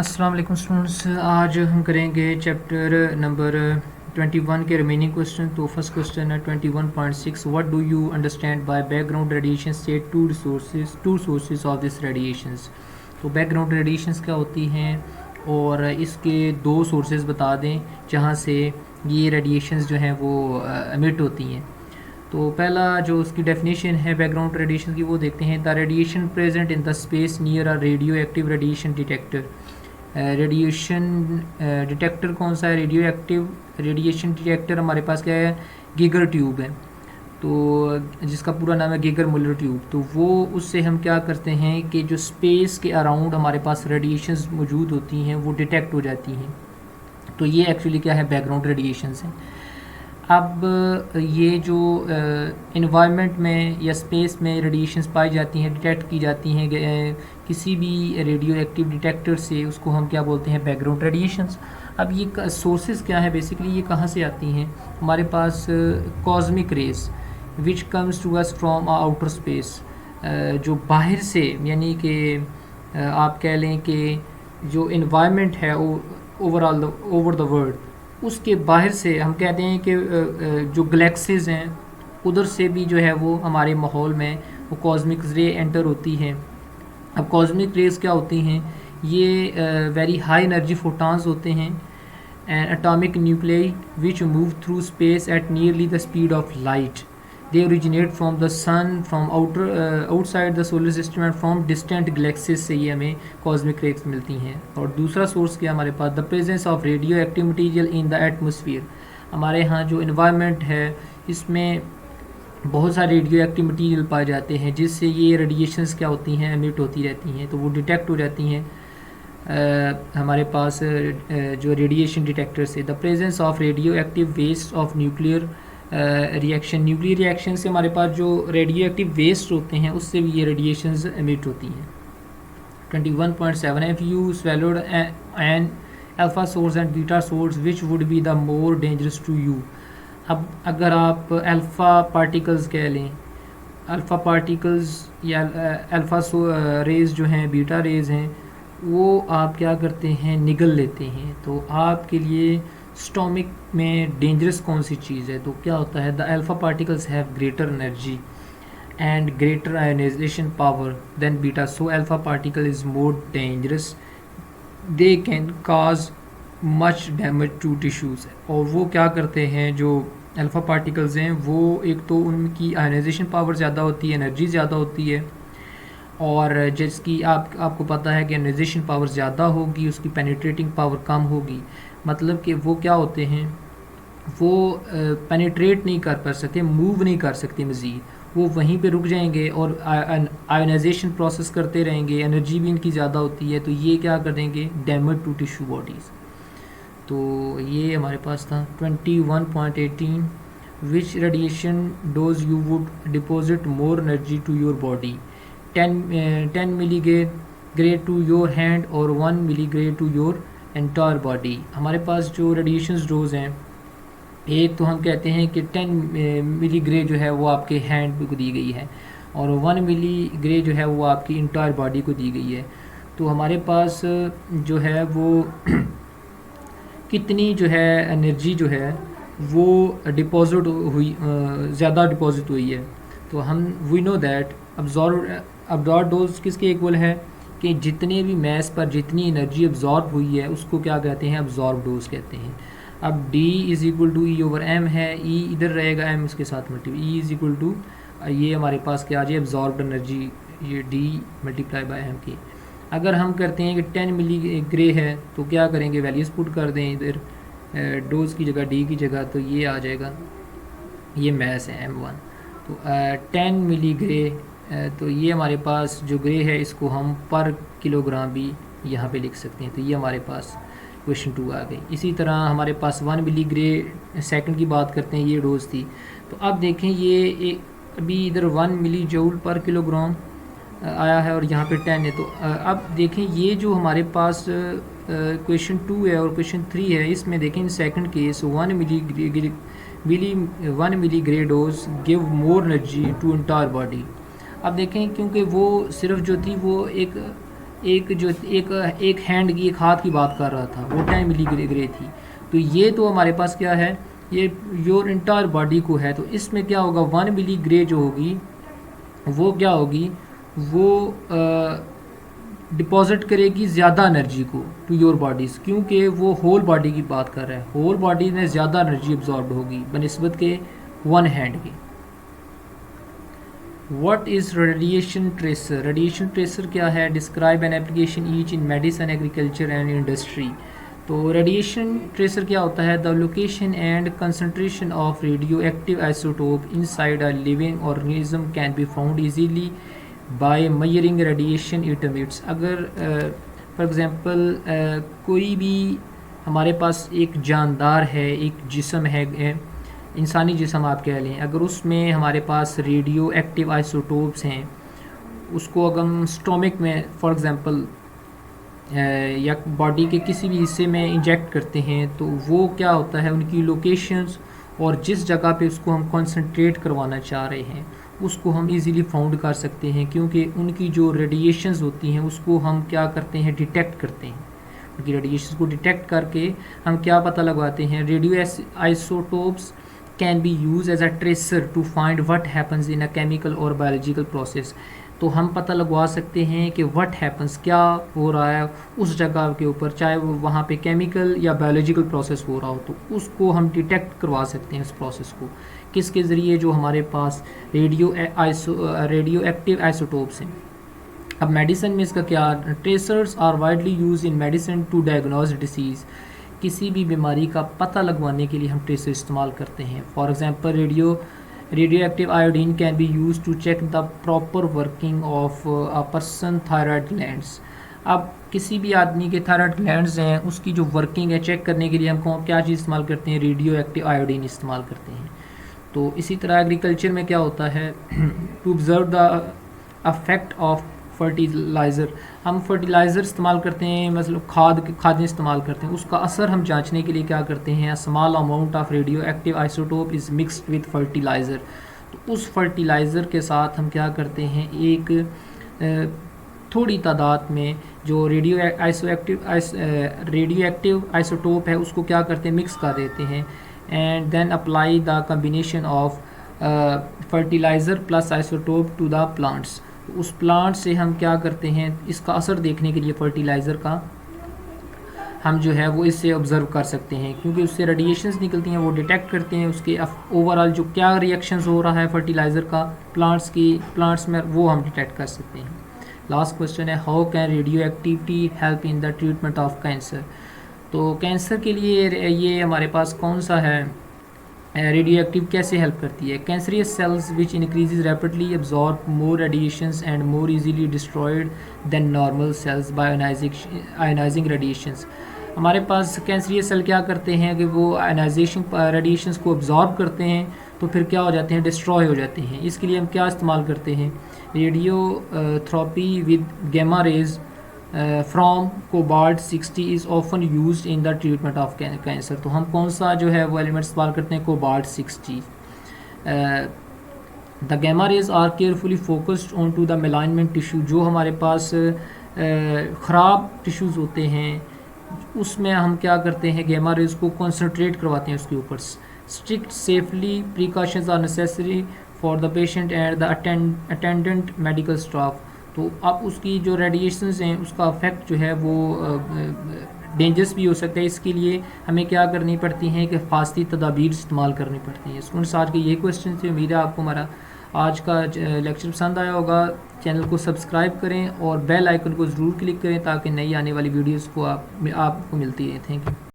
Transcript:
अस्सलाम वालेकुम स्टूडेंट्स। आज हम करेंगे चैप्टर नंबर 21 के रिमेनिंग क्वेश्चन। तो फर्स्ट क्वेश्चन है 21.6, what do you understand by background radiation, state two sources of this radiations. तो बैकग्राउंड रेडिएशंस क्या होती हैं और इसके दो सोर्सेज बता दें जहाँ से ये रेडिएशंस जो हैं वो एमिट होती हैं। तो पहला जो उसकी डेफिनेशन है बैकग्राउंड रेडिएशन की वो देखते हैं। The radiation present in the space near a radio active radiation detector. Radiation detector कौन सा है? रेडियो एक्टिव रेडिएशन डिटेक्टर हमारे पास क्या है? गीगर ट्यूब है, तो जिसका पूरा नाम है गीगर मुलर ट्यूब। तो वो उससे हम क्या करते हैं कि जो स्पेस के अराउंड हमारे पास रेडिएशंस मौजूद होती हैं वो डिटेक्ट हो जाती हैं। तो ये एक्चुअली क्या है? बैकग्राउंड रेडिएशंस हैं। अब ये जो इन्वायरमेंट में या स्पेस में रेडिएशंस पाई जाती हैं, डिटेक्ट की जाती हैं किसी भी रेडियो एक्टिव डिटेक्टर से, उसको हम क्या बोलते हैं? Background radiations. अब ये सोर्सेज क्या है? बेसिकली ये कहाँ से आती हैं? हमारे पास cosmic rays which comes to us from outer space, जो बाहर से, यानी कि आप कह लें कि जो इन्वायरमेंट है ओवरऑल ओवर द वर्ल्ड, उसके बाहर से हम कहते हैं कि जो गैलेक्सीज हैं उधर से भी जो है वो हमारे माहौल में वो कॉस्मिक रे एंटर होती हैं। अब कॉस्मिक रेज क्या होती हैं? ये वेरी हाई एनर्जी फोटॉन्स होते हैं and atomic nuclei which move through space at nearly the speed of light. They originate from the sun, from outside the solar system and from distant galaxies से ये हमें cosmic rays मिलती हैं। और दूसरा source क्या हमारे पास? The presence of radio active material in the atmosphere. हमारे यहाँ जो इन्वायरमेंट है इसमें बहुत सारे रेडियो एक्टिव मटीरियल पाए जाते हैं जिससे ये रेडिएशंस क्या होती हैं? एमिट होती रहती हैं, तो वो डिटेक्ट हो जाती हैं हमारे पास जो रेडिएशन डिटेक्टर से। The presence of radio active waste of nuclear reaction. Nuclear reaction से हमारे पास जो रेडियो एक्टिव वेस्ट होते हैं उससे भी ये रेडिएशंस एमिट होती हैं। 21.7, if you swallowed an alpha source and beta source which would be the more dangerous to you. अब अगर आप अल्फ़ा पार्टिकल्स कह लें, अल्फ़ा पार्टिकल्स या अल्फ़ा रेज़ जो हैं, बीटा रेज़ हैं, वो आप क्या करते हैं? निगल लेते हैं। तो आपके लिए स्टोमिक में डेंजरस कौन सी चीज़ है? तो क्या होता है? The alpha particles have greater energy and greater ionisation power than beta, so alpha particle is more dangerous, they can cause much damage to tissues. और वो क्या करते हैं? जो अल्फ़ा पार्टिकल्स हैं वो एक तो उनकी आयोनाइजेशन पावर ज़्यादा होती है, एनर्जी ज़्यादा होती है, और जिसकी आपको पता है कि आयोनाइजेशन पावर ज़्यादा होगी उसकी पेनिट्रेटिंग पावर कम होगी। मतलब कि वो क्या होते हैं? वो पेनिट्रेट नहीं कर पा सकते, मूव नहीं कर सकते मज़ीद, वो वहीं पे रुक जाएंगे और आयोनाइजेशन प्रोसेस करते रहेंगे, एनर्जी भी इनकी ज़्यादा होती है, तो ये क्या कर देंगे? Damage to tissue bodies. तो ये हमारे पास था 21.18, which radiation dose you would deposit more energy to your body, 10 milligray to your hand और 1 milligray to your entire body. हमारे पास जो रेडिएशन डोज हैं, एक तो हम कहते हैं कि 10 मिली ग्रे जो है वो आपके हैंड को दी गई है और 1 मिली ग्रे जो है वो आपकी इंटायर बॉडी को दी गई है। तो हमारे पास जो है वो कितनी जो है एनर्जी जो है वो डिपॉजिट हुई, ज़्यादा डिपॉजिट हुई है। तो हम we know that absorb dose किसके इक्वल है? कि जितने भी मैस पर जितनी एनर्जी अब्जॉर्ब हुई है उसको क्या कहते हैं? अब्जॉर्ब डोज कहते हैं। अब D is equal to E over M है, E इधर रहेगा, M उसके साथ multiply, E is equal to ये हमारे पास क्या आ जाए? अब्जॉर्ब्ड एनर्जी, ये D मल्टीप्लाई बाय एम की। अगर हम करते हैं कि 10 मिली ग्रे है तो क्या करेंगे? वैल्यूज़ पुट कर दें इधर, डोज की जगह D की जगह, तो ये आ जाएगा, ये मैस है M1। तो 10 मिली ग्रे, तो ये हमारे पास जो ग्रे है इसको हम पर किलोग्राम भी यहाँ पे लिख सकते हैं। तो ये हमारे पास क्वेश्चन 2 आ गई। इसी तरह हमारे पास 1 मिली ग्रे सेकंड की बात करते हैं, ये डोज थी। तो अब देखें ये अभी इधर 1 मिली जूल पर किलोग्राम आया है और यहाँ पे 10 है। तो अब देखें ये जो हमारे पास क्वेश्चन 2 है और क्वेश्चन 3 है, इसमें देखें second case 1 milligray dose give more energy to entire body. अब देखें क्योंकि वो सिर्फ जो थी वो एक एक जो एक हैंड की, एक हाथ की बात कर रहा था, वो 10 मिली ग्रे थी। तो ये तो हमारे पास क्या है, ये योर इंटायर बॉडी को है। तो इसमें क्या होगा, 1 मिली ग्रे जो होगी वो क्या होगी, वो डिपॉजिट करेगी ज़्यादा एनर्जी को टू योर बॉडीज़, क्योंकि वो होल बॉडी की बात कर रहा है। होल बॉडी में ज़्यादा एनर्जी एब्जॉर्ब होगी बनिस्बत के 1 हैंड के। What is radiation tracer? Radiation tracer क्या है? Describe an application each in medicine, agriculture and industry. तो रेडिएशन ट्रेसर क्या होता है? The location and concentration of radio active isotope inside a living organism can be found easily by measuring radiation it emits. अगर for example कोई भी हमारे पास एक जानदार है, एक जिस्म है, इंसानी जिस्म आप कह लें, अगर उसमें हमारे पास रेडियो एक्टिव आइसोटोप्स हैं, उसको अगर हम स्टोमिक में फॉर एग्ज़ाम्पल या बॉडी के किसी भी हिस्से में इंजेक्ट करते हैं, तो वो क्या होता है, उनकी लोकेशंस और जिस जगह पे उसको हम कंसंट्रेट करवाना चाह रहे हैं उसको हम इजीली फाउंड कर सकते हैं, क्योंकि उनकी जो रेडिएशंस होती हैं उसको हम क्या करते हैं, डिटेक्ट करते हैं। उनकी रेडिएशंस को डिटेक्ट करके हम क्या पता लगवाते हैं, radioisotopes can be use as a tracer to find what happens in a chemical और बायोलॉजिकल प्रोसेस। तो हम पता लगवा सकते हैं कि व्हाट हैपन्स, क्या हो रहा है उस जगह के ऊपर, चाहे वो वहाँ पे केमिकल या बायोलॉजिकल प्रोसेस हो रहा हो, तो उसको हम डिटेक्ट करवा सकते हैं उस प्रोसेस को। किसके ज़रिए? जो हमारे पास रेडियो एक्टिव आइसोटोप्स हैं। अब मेडिसिन में इसका क्या? Tracers are widely use in medicine to diagnose disease. किसी भी बीमारी का पता लगवाने के लिए हम ट्रेसर इस्तेमाल करते हैं। For example radioactive iodine can be use to check the proper working of a person thyroid glands. अब किसी भी आदमी के थायराइड ग्लैंड्स हैं, उसकी जो वर्किंग है चेक करने के लिए हम क्या चीज़ इस्तेमाल करते हैं? रेडियो एक्टिव आयोडीन इस्तेमाल करते हैं। तो इसी तरह एग्रीकल्चर में क्या होता है, to observe the affect of fertiliser. हम फर्टिलाइज़र इस्तेमाल करते हैं, मतलब खादें इस्तेमाल करते हैं, उसका असर हम जांचने के लिए क्या करते हैं, small amount of radio active isotope is mixed with fertiliser. तो उस फर्टिलाइज़र के साथ हम क्या करते हैं, एक थोड़ी तादाद में जो रेडियो एक्टिव आइसोटोप है उसको क्या करते हैं, मिक्स कर देते हैं, and then apply the combination of fertiliser plus isotope to the plants. उस प्लांट से हम क्या करते हैं, इसका असर देखने के लिए फर्टिलाइज़र का हम जो है वो इससे ऑब्ज़र्व कर सकते हैं, क्योंकि उससे रेडिएशंस निकलती हैं, वो डिटेक्ट करते हैं उसके ओवरऑल जो क्या रिएक्शंस हो रहा है फर्टिलाइज़र का प्लांट्स में, वो हम डिटेक्ट कर सकते हैं। लास्ट क्वेश्चन है, how can radio activity help in the treatment of cancer? तो कैंसर के लिए ये हमारे पास कौन सा है, रेडियो एक्टिव कैसे हेल्प करती है? Cancerous cells which increases rapidly absorb more radiations and more easily destroyed than normal cells by ionising radiations. हमारे पास कैंसरियस सेल क्या करते हैं कि वो आयनाइजेशन रेडिएशंस को एब्जॉर्ब करते हैं, तो फिर क्या हो जाते हैं, डिस्ट्रॉय हो जाते हैं। इसके लिए हम क्या इस्तेमाल करते हैं, radio therapy with gamma rays from cobalt 60 is often used in the treatment of cancer. तो हम कौन सा जो है वो एलिमेंट इस्तेमाल करते हैं, cobalt 60। The gamma rays are carefully focused on to the malignant tissue. जो हमारे पास ख़राब टिश्यूज़ होते हैं उसमें हम क्या करते हैं, गामा रेज को कंसंट्रेट करवाते हैं उसके ऊपर। Strict safely precautions are necessary for the patient and the attendant medical staff. तो अब उसकी जो रेडिएशंस हैं उसका इफेक्ट जो है वो डेंजरस भी हो सकता है। इसके लिए हमें क्या करनी पड़ती हैं कि हिफाजती तदाबीर इस्तेमाल करनी पड़ती हैं। स्टूडेंट्स, आज के ये क्वेश्चन थे। उम्मीद है आपको हमारा आज का लेक्चर पसंद आया होगा। चैनल को सब्सक्राइब करें और बेल आइकन को ज़रूर क्लिक करें ताकि नई आने वाली वीडियोज़ को आपको मिलती है। Thank you.